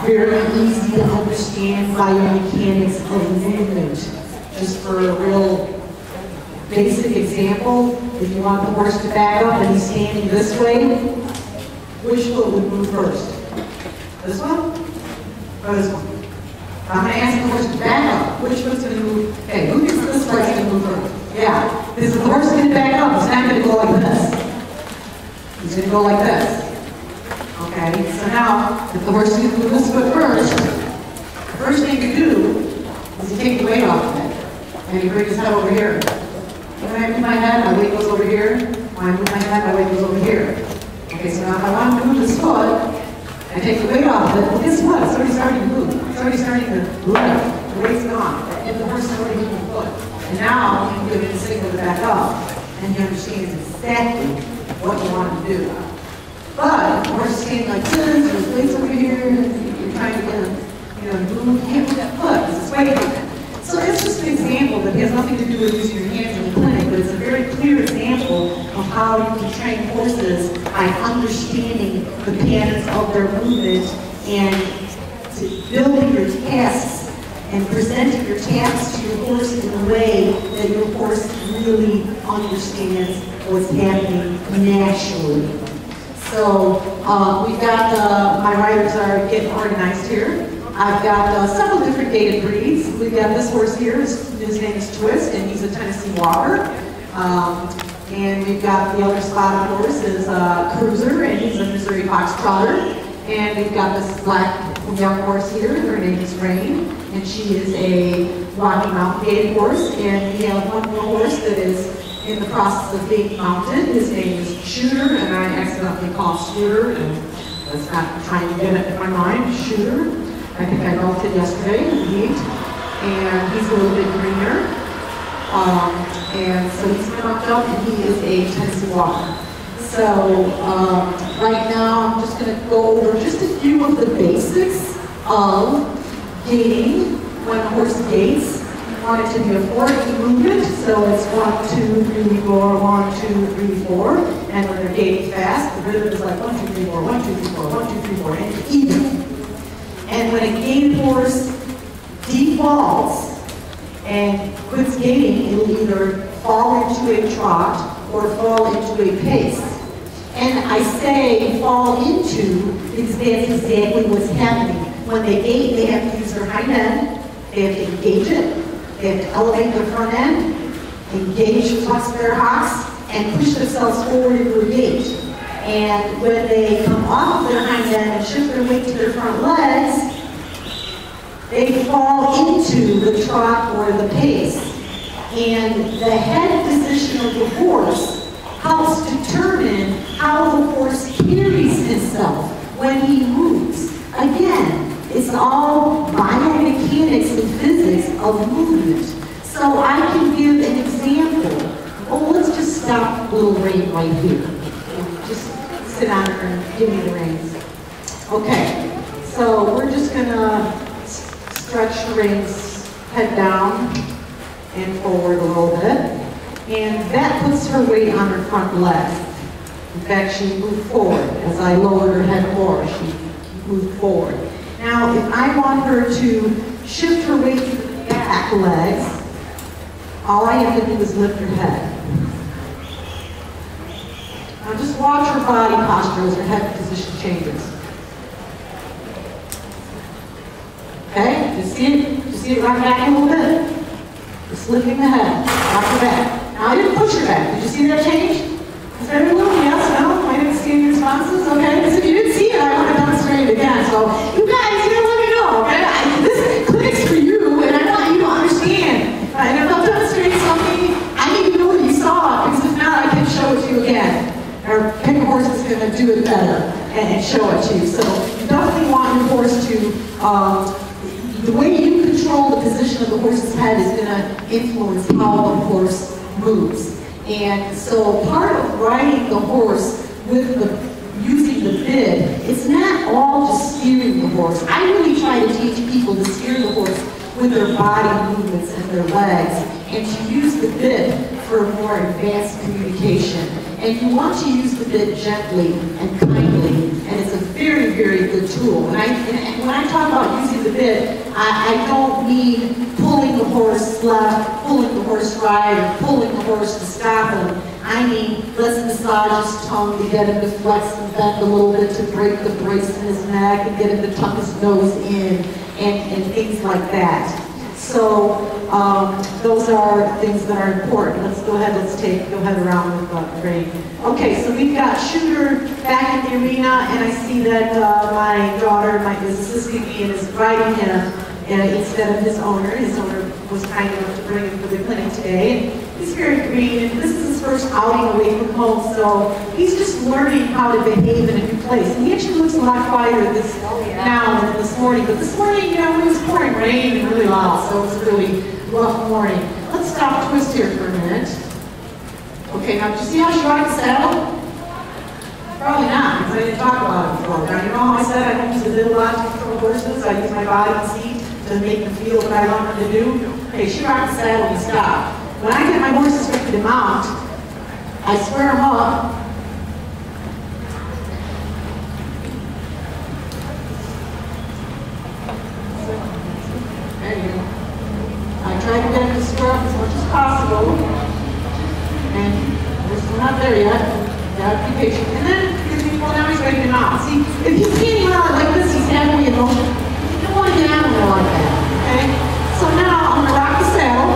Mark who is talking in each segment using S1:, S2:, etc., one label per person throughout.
S1: very easy to understand biomechanics of movement. Just for a real basic example, if you want the horse to back up and he's standing this way, which foot would move first? This one? Or this one? I'm going to ask the horse to back up. Which foot's going to move? Okay, who thinks this foot's going to move first? Yeah, because if the horse is going to back up, it's not going to go like this. He's going to go like this. Okay, so now, if the horse is going to move this foot first, the first thing you do is you take the weight off of it. And you bring his head over here. When I move my head, my weight goes over here. When I move my head, my weight goes over here. Okay, so now if I want to move this foot, I take the weight off of it. Well, guess what? It's already starting to move. It's already starting to lift. The weight's gone. And the horse is already moving the foot. And now you can give it the signal to back up. And he understands exactly what you want him to do. But if the horse is standing like this, or his weight's over here, and you're trying to get him, move, you can't move that foot because it's weight on it. So that's just an example that has nothing to do with using your hands in the clinic, but it's a very clear example of how you can train horses by understanding the patterns of their movement and building your tasks and presenting your tasks to your horse in a way that your horse really understands what's happening naturally. So we've got, my riders are getting organized here. I've got several different gaited breeds. We've got this horse here, his name is Twist, and he's a Tennessee Walker. And we've got the other spotted horse is Cruiser, and he's a Missouri Foxtrotter. And we've got this black young horse here, her name is Rain, and she is a Rocky Mountain gaited horse. And we have one more horse that is in the process of being mounted. His name is Shooter, and I accidentally called Scooter, and that's not trying to get it in my mind, Shooter. I think I mounted yesterday in the heat, and he's a little bit greener. And so he's been mounted up, and he is a Tennessee Walker. So right now I'm just going to go over just a few of the basics of gaiting when a horse gaits. You want it to be a 4-beat movement, so it's 1, 2, 3, 4, 1, 2, 3, 4. And when they're gaiting fast, the rhythm is like 1, 2, 3, 4, 1, 2, 3, 4, 1, 2, 3, 4, and it's even. And when a gaited horse defaults and quits gaiting, it'll either fall into a trot or fall into a pace. And I say fall into because that's exactly what's happening. When they gait, they have to use their hind end, they have to engage it, they have to elevate their front end, engage, flex their hocks, and push themselves forward into a gait. And when they come off of their hind end and shift their weight to their front legs, they fall into the trot or the pace. And the head position of the horse helps determine how the horse carries himself when he moves. Again, it's all biomechanics and physics of movement. So I can give an example. Oh, let's just stop little Rain right here. Just sit down and give me the reins. Okay, so we're just gonna stretch the reins head down and forward a little bit. And that puts her weight on her front leg. In fact, she moved forward. As I lowered her head forward, she moved forward. Now, if I want her to shift her weight to the back legs, all I have to do is lift her head. Now just watch her body posture as her head position changes. Okay, you see it? You see it right back a little bit? Just lifting the head, rock her back. Now I didn't push her back. Did you see that change? Is there a little yes, no? I didn't see any responses, okay? Because if you didn't see it, I want to demonstrate it again. So you guys, you let me know, okay? This clinic's for you, and I want you to understand. And if I'm demonstrating something, I need to know what you saw, because if not, I can show it to you again. Or pick a horse that's going to do it better and show it to you. So you definitely want your horse to, the way you control the position of the horse's head is going to influence how the horse moves. And so part of riding the horse with using the bit, it's not all just steering the horse. I really try to teach people to steer the horse with their body movements and their legs, and to use the bit for more advanced communication. And you want to use the bit gently and kindly, and it's a very, very good tool. And I and when I talk about using the bit, I don't mean pulling the horse left, pulling the horse right, or pulling the horse to stop him. I mean, let's massage his tongue to get him to flex and bend a little bit to break the brace in his neck and get him to tuck his nose in and things like that. So those are things that are important. Let's go ahead, go ahead around with Ray. Okay, so we've got Shooter back in the arena, and I see that my daughter is assisting me and is riding him instead of his owner. His owner was kind enough to bring him for the clinic today. And he's very green, and this is his first outing away from home, so he's just learning how to behave in a new place. And he actually looks a lot quieter now than this morning. But this morning, you know, it was pouring rain and really loud, so it was a really rough morning. Let's stop twist here for a minute. Okay, now, did you see how she rides the saddle? Probably not, because I didn't talk about it before. Now, you know how I said I don't use the middle a lot to control horses? I use my body and seat to make them feel what I want them to do. Okay, she rides the saddle and stop. When I get my horses ready to mount, I square them up. There you go. I try to get them to square up as much as possible. And we're still not there yet. Gotta be patient. And then, well, now he's ready to mount. See, if he's standing around like this, he's heavily in motion. You don't want to get out of there like that, okay? So now I'm going to rock the saddle.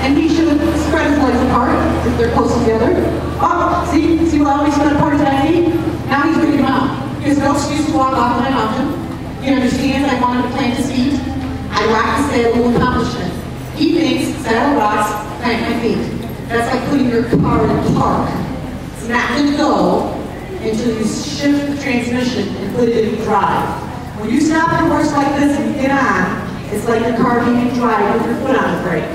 S1: And he should spread his legs apart if they're close together. Oh, see what I always spread apart his feet? Now he's ready to mount. He has no excuse to walk off my mountain. He understands I want him to plant his feet. I rock the saddle with accomplishment. He thinks saddle rocks, plant my feet. That's like putting your car in park. It's not going to go until you shift the transmission and put it in drive. When you stop your horse like this and you get on, it's like the car being in drive with your foot on the brake.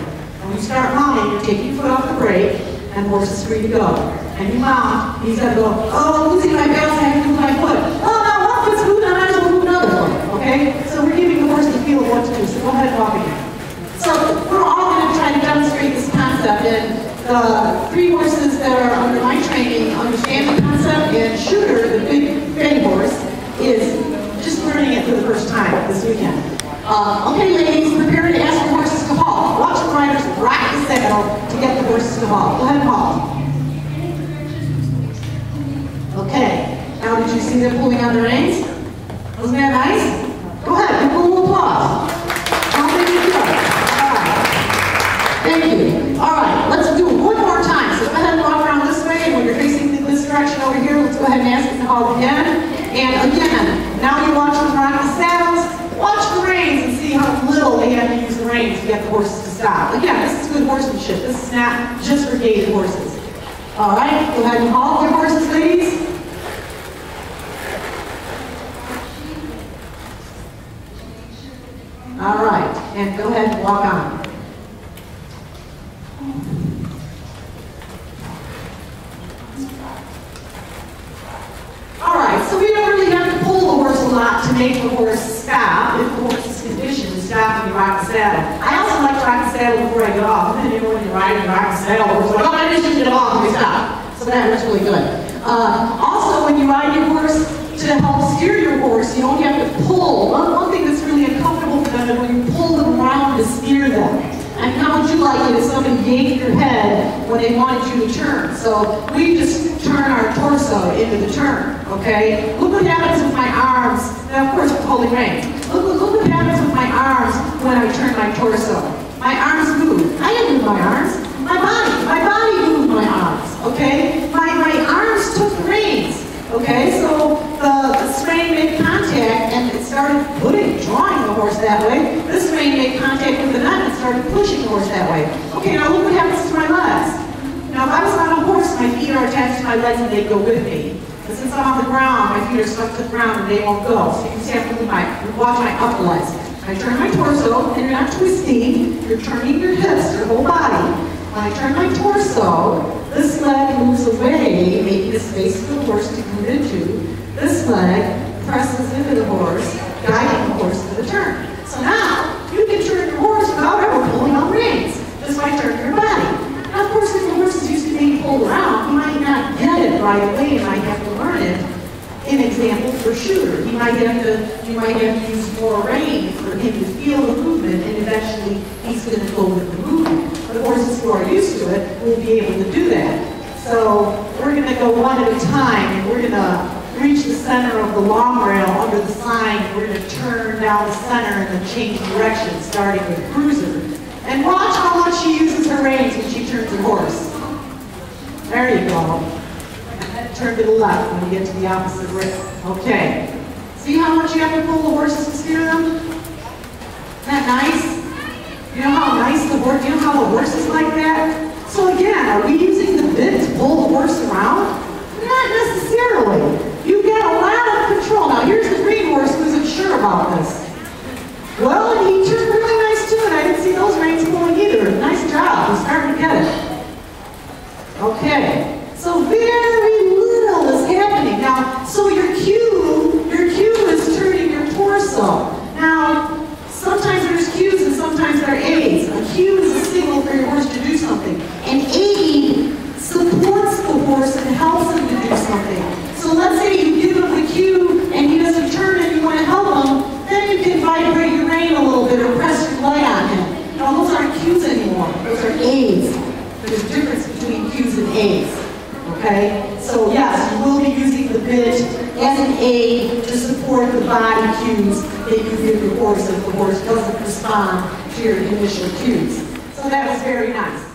S1: When you start mounting, you take your foot off the brake, and the horse is free to go. And you mount, he's got to go, oh, I'm losing my balance, I have to move my foot. Oh, no, one foot's moving, I might as well move another foot, okay? So we're giving the horse the feel of what to do, so go ahead and walk again. So we're all going to try to demonstrate this concept, and the 3 horses that are under my training understand the concept, and Shooter, the big bay horse, is just learning it for the first time this weekend. Okay, ladies, prepare to ask your horses to halt. Watch the riders rock the saddle to get the horses to halt. Go ahead and halt. Okay, now did you see them pulling on the reins? Wasn't that nice? Go ahead, give them a little applause. How did you do? All right. Thank you. All right, let's do it one more time. So go ahead and walk around this way, and when you're facing this direction over here, let's go ahead and ask them to halt again. And again, now you watch them rock the saddles. Watch the reins and see how little they have to use the reins to get the horses to stop. Again, this is good horsemanship. This is not just for gaited horses. All right, go ahead and halt your horses, ladies. All right, and go ahead and walk on. All right, so we don't really have to pull the horse a lot to make the horse stop if the horse is conditioned to stop when you rock the saddle. I also like to rock the saddle before I get off. And then, you know, when you're riding and rock the saddle, the horse is like, oh, I just get off and we stop. So that works really good. Also, when you ride your horse to help steer your horse, you don't have to pull. One thing that's really uncomfortable for them is when you pull them around to steer them. And how would you like it if somebody yanked your head when they wanted you to turn? So we just turn our torso into the turn, okay? Look what happens with my arms. Now, of course, with holding reins. Look what happens with my arms when I turn my torso. My arms move. I didn't move my arms. My body moved my arms, okay? My arms took the reins, okay? So the rein made contact and it started drawing the horse that way. This rein made contact with the nut and started pushing the horse that way. Okay, now look what happens to my legs. Now if I was on a horse, my feet are attached to my legs and they go with me. But since I'm on the ground, my feet are stuck to the ground and they won't go. So you just have to watch my upper legs. I turn my torso, and you're not twisting, you're turning your hips, your whole body. When I turn my torso, this leg moves away, making a space for the horse to move into. This leg presses into the horse, guiding the horse to the turn. So now, you can turn your horse without ever pulling on reins, just by turning your body. Now, of course, if the horse is used to being pulled around, you might not get it right away, you might have to learn it in example for Shooter. You might have to use more rein for him to feel the movement, and eventually he's going to go with the movement. But horses who are used to it will be able to do that. So we're going to go one at a time, and we're going to reach the center of the long rail under the sign. We're going to turn down the center and then change direction, starting with cruiser. And watch how much she uses her reins when she turns her horse. There you go. And turn to the left when you get to the opposite rail. Okay. See how much you have to pull the horses to steer them? Isn't that nice? You know how nice the horse, you know how the horse is like that? So again, are we using the bit to pull the horse around? Not necessarily. You get a lot of control. Now here's the green horse who isn't sure about this. Well, and he turned really nice too, and I didn't see those reins pulling either. Nice job. He's starting to get it. Okay. So very little is happening. Now, so your cue is turning your torso. Now, sometimes there's cues and sometimes there are aids. A cue is a signal for your horse to do something. An aid supports the horse and helps him to do something. So let's say you give him the cue and he doesn't turn and you want to help him, then you can vibrate your rein a little bit or press your leg on him. Now those aren't cues anymore, those are aids. There's a difference between cues and aids. Okay? So yes, you will be using the bit as an aid to support the body cues that you give your horse if the horse doesn't respond to your initial cues. So that was very nice.